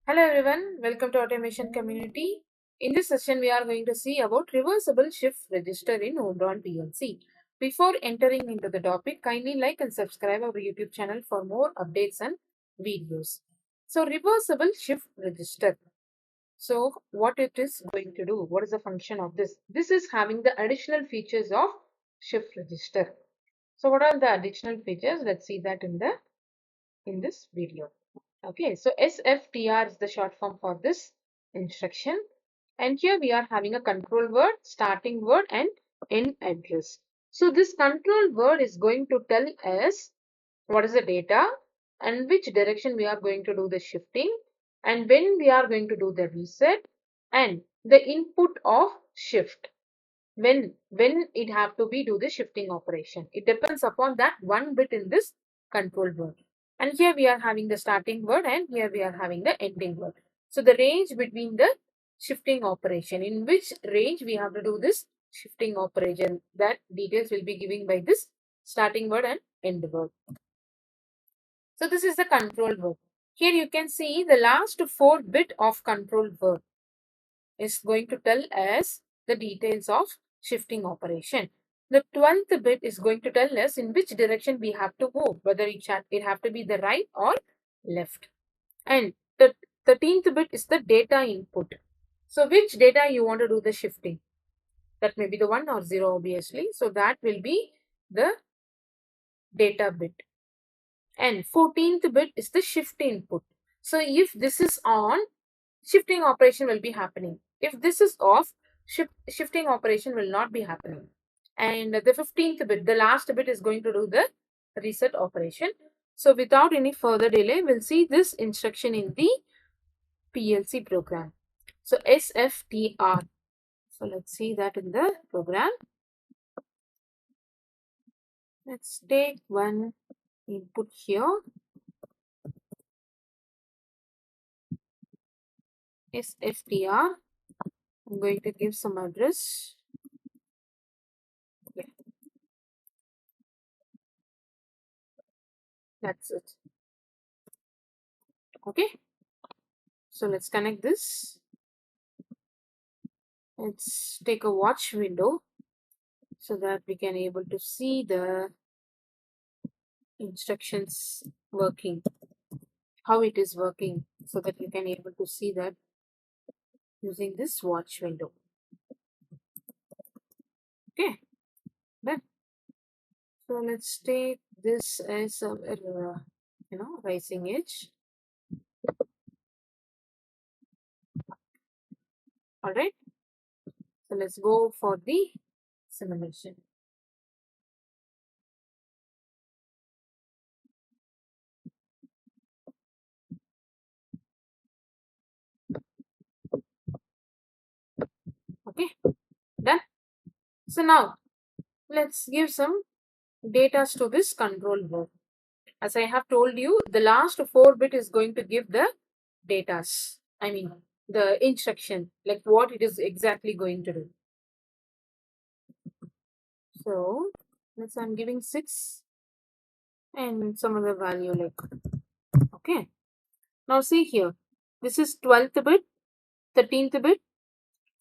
Hello everyone, welcome to Automation Community. In this session, we are going to see about Reversible Shift Register in OMRON PLC. Before entering into the topic, kindly like and subscribe our YouTube channel for more updates and videos. So, Reversible Shift Register. So, what it is going to do? What is the function of this? This is having the additional features of Shift Register. So, what are the additional features? Let's see that in this video. Okay, so SFTR is the short form for this instruction. And here we are having a control word, starting word and end address. So this control word is going to tell us what is the data and which direction we are going to do the shifting and when we are going to do the reset and the input of shift. When it have to be do the shifting operation. It depends upon that one bit in this control word. And here we are having the starting word and here we are having the ending word. So the range between the shifting operation, in which range we have to do this shifting operation, that details will be given by this starting word and end word. So this is the control word. Here you can see the last 4 bit of control word is going to tell us the details of shifting operation. The 12th bit is going to tell us in which direction we have to move, whether it have to be the right or left. And the 13th bit is the data input. So which data you want to do the shifting? That may be the 1 or 0 obviously. So that will be the data bit. And 14th bit is the shift input. So if this is on, shifting operation will be happening. If this is off, shifting operation will not be happening. And the 15th bit, the last bit, is going to do the reset operation. So without any further delay, we'll see this instruction in the PLC program. So SFTR. So let's see that in the program. Let's take one input here. SFTR. I'm going to give some address. Yeah. That's it. Okay. So let's connect this. Let's take a watch window so that we can able to see the instructions working, how it is working, so that you can able to see that using this watch window. Okay, then so let's take this as a rising edge. All right, so let's go for the simulation. Okay, done. So now let's give some data to this control board. As I have told you, the last 4 bit is going to give the datas. I mean, the instruction, like what it is exactly going to do. So, let's I'm giving 6 and some other value like, okay. Now see here, this is 12th bit, 13th bit,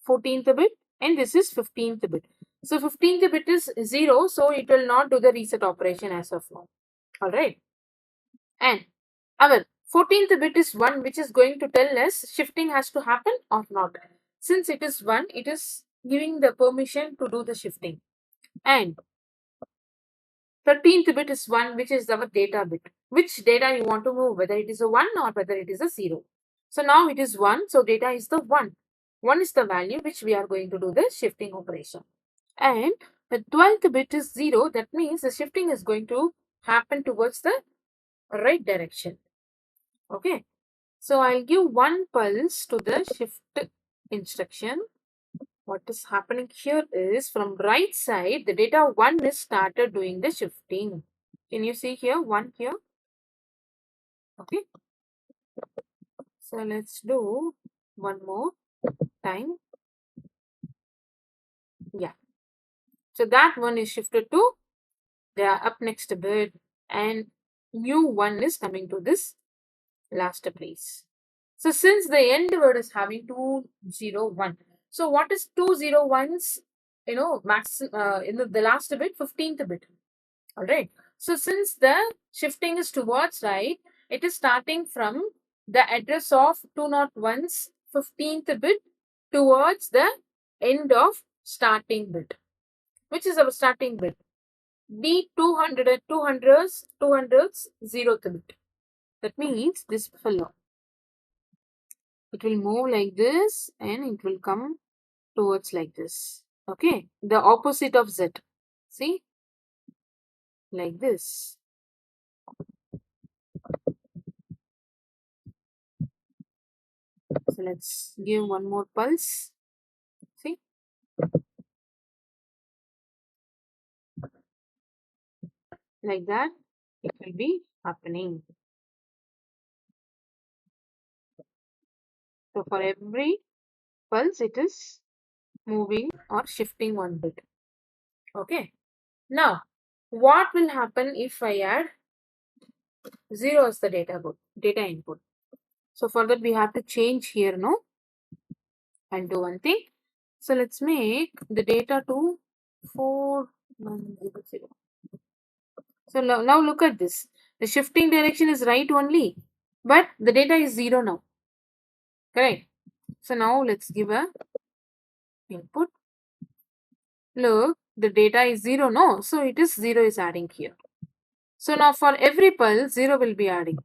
14th bit, and this is 15th bit. So 15th bit is 0, so it will not do the reset operation as of now. Alright. And our 14th bit is 1, which is going to tell us shifting has to happen or not. Since it is 1, it is giving the permission to do the shifting. And 13th bit is 1, which is our data bit. Which data you want to move, whether it is a 1 or whether it is a 0. So now it is 1, so data is the 1. 1 is the value which we are going to do the shifting operation. And the 12th bit is 0, that means the shifting is going to happen towards the right direction. Okay, so I'll give 1 pulse to the shift instruction. What is happening here is from right side, the data 1 is started doing the shifting. Can you see here 1 here? Okay, so let's do one more time. Yeah, so that one is shifted to the up next bit and new one is coming to this last place. So since the end word is having 201, so what is 201's, in the last bit, 15th bit. All right. So since the shifting is towards right, it is starting from the address of 201's 15th bit towards the end of starting bit. Which is our starting bit? D200 at 200's 0th bit. That means this fellow. It will move like this and it will come towards like this. Okay. The opposite of Z. See? Like this. So let's give one more pulse. See? Like that, it will be happening. So for every pulse, it is moving or shifting one bit. Okay. Now, what will happen if I add 0 as the data input? So for that, we have to change here, no? I'll do one thing. So let's make the data to 4100. So now look at this. The shifting direction is right only, but the data is 0 now. Correct. So now let's give a input. Look, the data is 0, no? So it is 0 is adding here. So now for every pulse, 0 will be adding.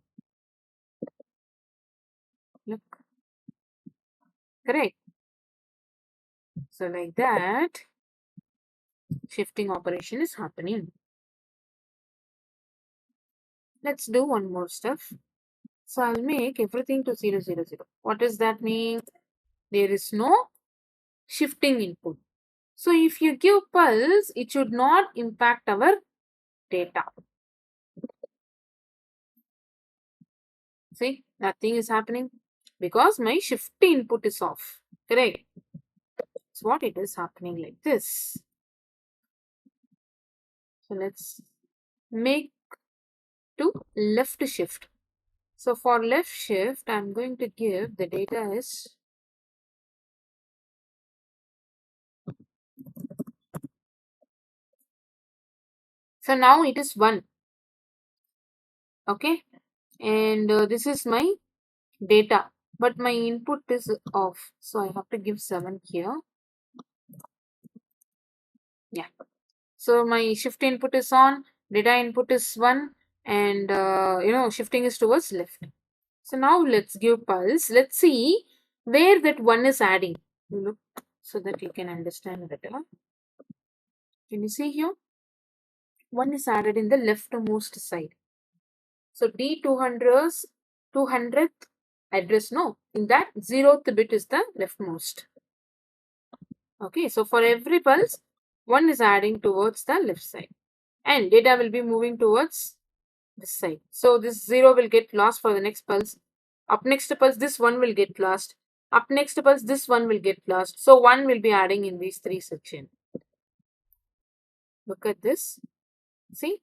Look. Correct. So like that, shifting operation is happening. Let's do one more stuff. So I'll make everything to 0, 0, 0. What does that mean? There is no shifting input. So if you give pulse, it should not impact our data. See, nothing is happening because my shifting input is off. Correct. So what it is happening like this. So let's make to left shift. So for left shift, I'm going to give the data is so now it is 1. Okay. And this is my data, but my input is off. So I have to give 7 here. Yeah. So my shift input is on, data input is 1, and shifting is towards left. So now let's give pulse. Let's see where that 1 is adding. Look so that you can understand better. Can you see here? 1 is added in the leftmost side. So D200's 200th address, no. In that 0th bit is the leftmost. Okay, so for every pulse, 1 is adding towards the left side. And data will be moving towards this side. So this 0 will get lost for the next pulse. Up next pulse, this 1 will get lost. Up next pulse, this 1 will get lost. So 1 will be adding in these 3 sections. Look at this. See?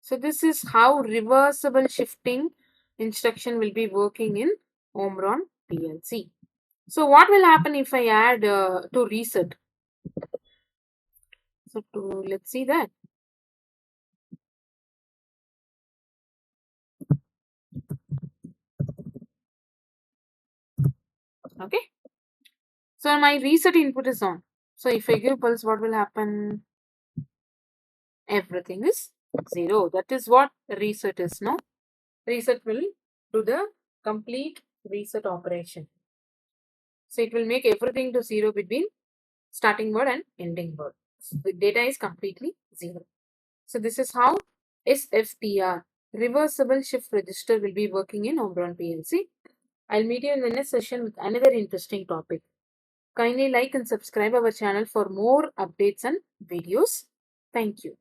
So this is how reversible shifting instruction will be working in OMRON PLC. So what will happen if I add to reset? So let's see that. Okay. So my reset input is on. So if I give pulse, what will happen? Everything is 0. That is what reset is, no? Reset will do the complete reset operation. So it will make everything to 0 between starting word and ending word. So the data is completely 0. So this is how SFTR, Reversible Shift Register, will be working in OMRON PLC. I'll meet you in the next session with another interesting topic. Kindly like and subscribe our channel for more updates and videos. Thank you.